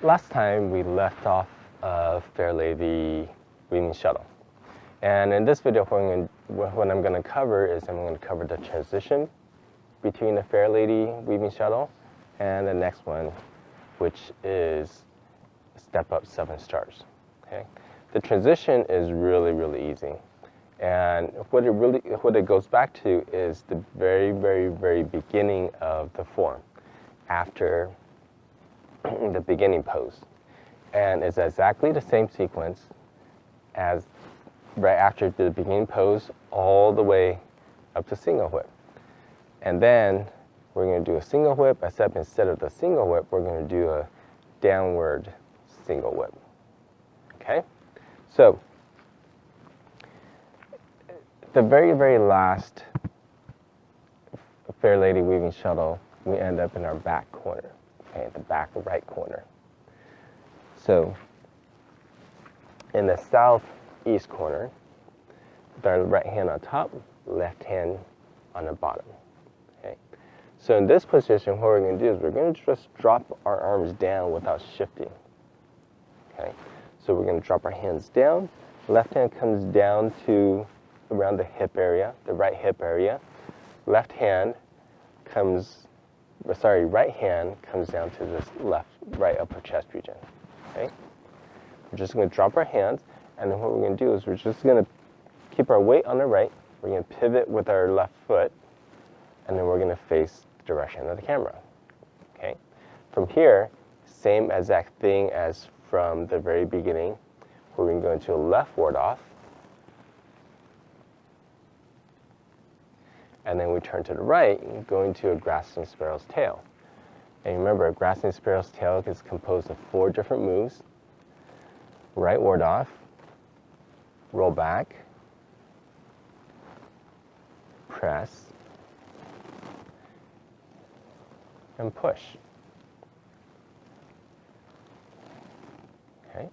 last time we left off Fair Lady Weaving Shuttle. And in this video, what I'm going to cover is I'm going to cover the transition between the Fair Lady Weaving Shuttle and the next one, which is Step Up 7 Stars. Okay? The transition is really easy. And what it goes back to is the very beginning of the form, after the beginning pose. And it's exactly the same sequence as right after the beginning pose all the way up to single whip. And then we're going to do a single whip, except instead of the single whip, we're going to do a downward single whip. Okay? So, the very last Fair Lady Weaving Shuttle, we end up in our back corner, okay, the back right corner. So, in the southeast corner, with our right hand on top, left hand on the bottom. Okay. So in this position, what we're going to do is we're going to just drop our arms down without shifting. Okay. So we're going to drop our hands down. Left hand comes down to around the hip area, the right hip area. Right hand comes down to this right upper chest region. Okay. We're just going to drop our hands, and then what we're going to do is we're just going to keep our weight on the right. We're going to pivot with our left foot, and then we're going to face the direction of the camera. Okay. From here, same exact thing as from the very beginning. We're going to go into a left ward off, and then we turn to the right and go into a grasping sparrow's tail. And remember, a grasping sparrow's tail is composed of 4 different moves. Right ward off, roll back, press, and push. Okay?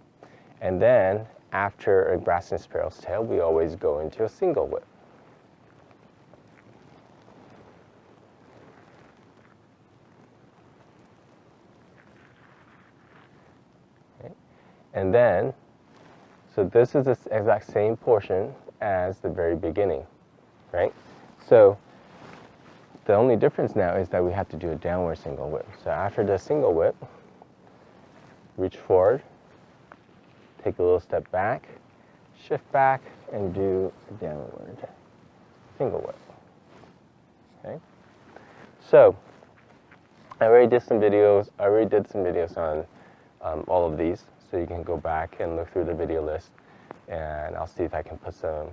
And then, after a grasping sparrow's tail, we always go into a single whip. And then, so this is the exact same portion as the very beginning, right? So the only difference now is that we have to do a downward single whip. So after the single whip, reach forward, take a little step back, shift back, and do a downward single whip. Okay? So I already did some videos on all of these. So you can go back and look through the video list, and I'll see if I can put some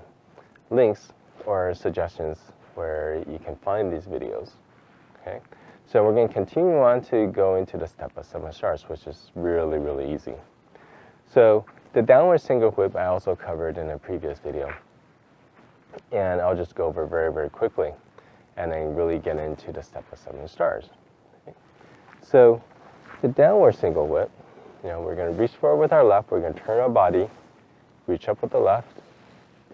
links or suggestions where you can find these videos. Okay, so we're going to continue on to go into the Step Up 7 Stars, which is really easy. So the downward single whip I also covered in a previous video, and I'll just go over very quickly, and then really get into the Step Up 7 Stars. Okay. So the downward single whip, we're going to reach forward with our left, we're going to turn our body, reach up with the left,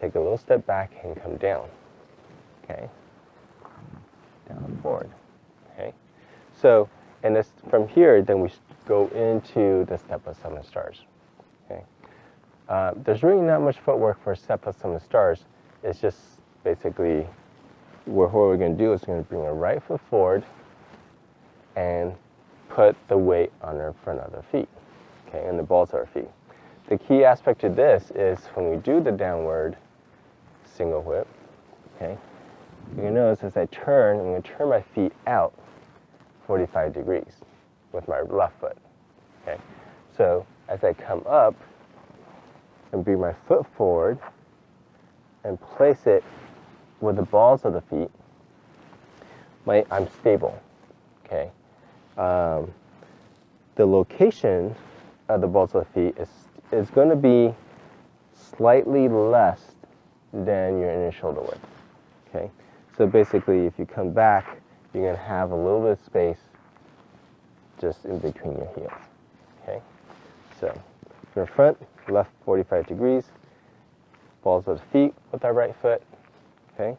take a little step back, and come down. Okay? Down and forward. Okay? So, and this, from here, then we go into the Step Up 7 Stars. Okay? There's really not much footwork for Step Up 7 Stars. It's just basically what we're going to do is we're going to bring our right foot forward and put the weight on our front of the feet. Okay, and the balls of our feet. The key aspect to this is when we do the downward single whip, okay, you're going to notice as I turn, I'm going to turn my feet out 45 degrees with my left foot. Okay, so as I come up and bring my foot forward and place it with the balls of the feet, I'm stable. Okay, the location of the balls of the feet is going to be slightly less than your inner shoulder width. Okay, so basically, if you come back, you're going to have a little bit of space just in between your heels. Okay, so from the front, left 45 degrees, balls of the feet with our right foot. Okay,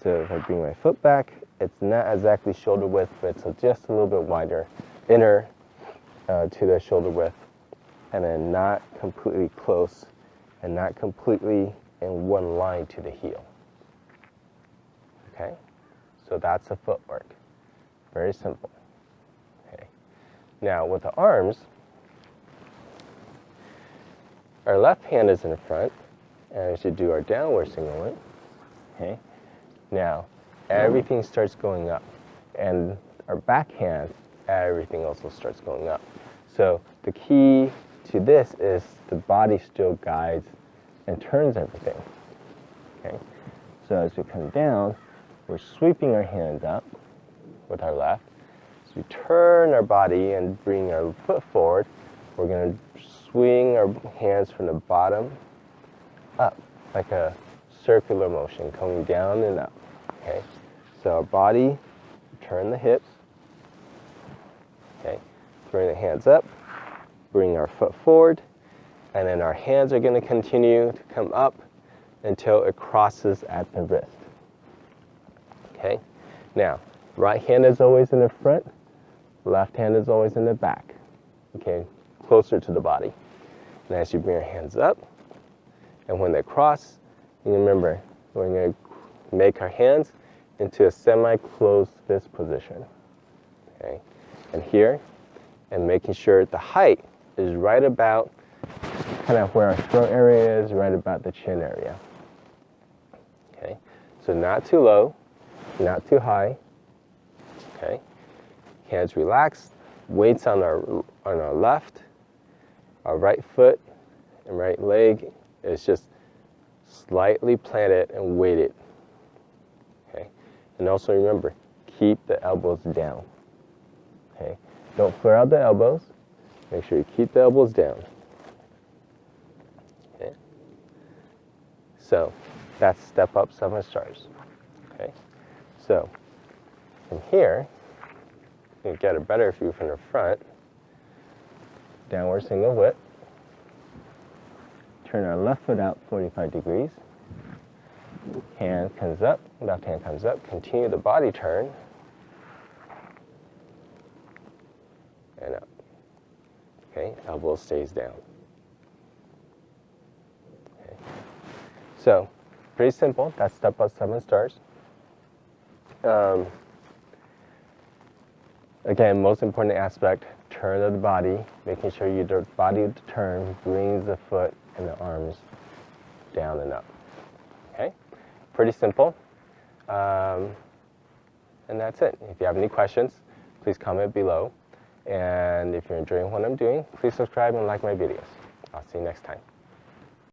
so if I bring my foot back, it's not exactly shoulder width, but it's just a little bit wider, inner to the shoulder width, and then not completely close and not completely in one line to the heel. Okay, so that's the footwork. Very simple. Okay, now with the arms, our left hand is in the front, and we should do our downward single leg. Okay, now everything starts going up, and our back hand, everything also starts going up. So the key to this is the body still guides and turns everything. Okay, so as we come down, we're sweeping our hands up with our left. As we turn our body and bring our foot forward, we're going to swing our hands from the bottom up, like a circular motion, coming down and up. Okay, so our body, turn the hips. Okay, bring the hands up, bring our foot forward, and then our hands are going to continue to come up until it crosses at the wrist. Okay, now right hand is always in the front, left hand is always in the back. Okay, closer to the body. And as you bring your hands up, and when they cross, you remember we're going to make our hands into a semi-closed fist position. Okay, and here, and making sure the height is right about kind of where our throat area is, right about the chin area. Okay, so not too low, not too high. Okay, hands relaxed, weights on our left, our right foot and right leg is just slightly planted and weighted. Okay, and also remember, keep the elbows down. Okay, don't flare out the elbows. Make sure you keep the elbows down. Okay, so that's step up 7 stars. Okay, so from here, you get a better view from the front. Downward single whip. Turn our left foot out 45 degrees. Hand comes up, left hand comes up. Continue the body turn. And up. Okay, elbow stays down. Okay. So, pretty simple. That's step up 7 stars. Again, most important aspect, turn of the body, making sure your body turn brings the foot and the arms down and up. Okay, pretty simple. And that's it. If you have any questions, please comment below. And if you're enjoying what I'm doing, please subscribe and like my videos. I'll see you next time.